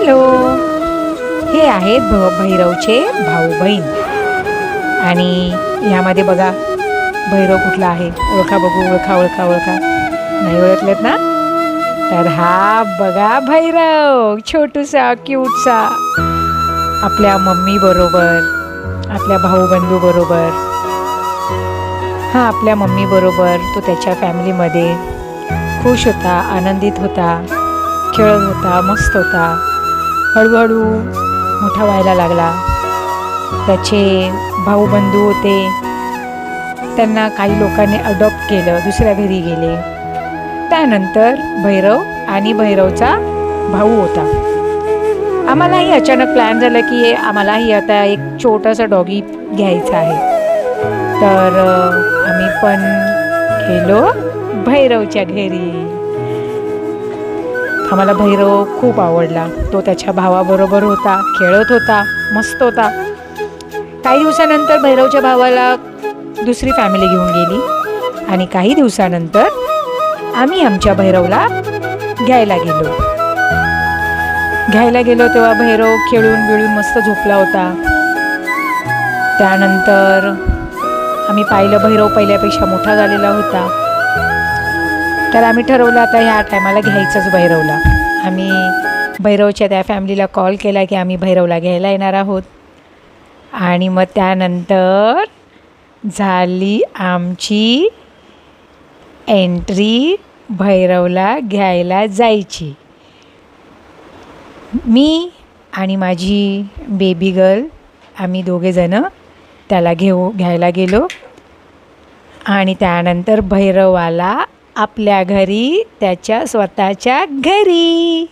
Hello, हे आहेत भैरवचे भाऊ बहीण. आणि ह्यामध्ये बघा भैरव कुठला आहे, ओळखा बघू, ओळखा ओळखा ओळखा. नाही ओळखलेत ना? तर हा बघा भैरव, छोटूसा क्यूटसा, आपल्या मम्मी बरोबर, आपल्या भाऊ बंधू बरोबर. हा आपल्या मम्मी बरोबर तो त्याच्या फॅमिलीमध्ये खुश होता, आनंदित होता, खेळत होता, मस्त होता. हळूहळू मोठा व्हायला लागला. त्याचे भाऊ बंधू होते, त्यांना काही लोकांनी अडॉप्ट केलं, दुसऱ्या घरी गेले. त्यानंतर भैरव आणि भैरवचा भाऊ होता. आम्हालाही अचानक प्लॅन झालं की आम्हालाही आता एक छोटासा डॉगी घ्यायचा आहे. तर आम्ही पण गेलो भैरवच्या घरी. आम्हाला भैरव खूप आवडला. तो त्याच्या भावाबरोबर होता, खेळत होता, मस्त होता. काही दिवसानंतर भैरवच्या भावाला दुसरी फॅमिली घेऊन गेली आणि काही दिवसानंतर आम्ही आमच्या भैरवला घ्यायला गेलो तेव्हा भैरव खेळून बिळून मस्त झोपला होता. त्यानंतर आम्ही पाहिलं भैरव पहिल्यापेक्षा मोठा झालेला होता. तर आम्ही ठरवलं आता ह्या टायमाला घ्यायचंच भैरवला. आम्ही भैरवच्या त्या फॅमिलीला कॉल केला की आम्ही भैरवला घ्यायला येणार आहोत. आणि मग त्यानंतर झाली आमची एंट्री भैरवला घ्यायला जायची. मी आणि माझी बेबी गर्ल आम्ही दोघेजणं त्याला घ्यायला गेलो. आणि त्यानंतर भैरव आला आपल्या घरी, त्याच्या स्वतःच्या घरी.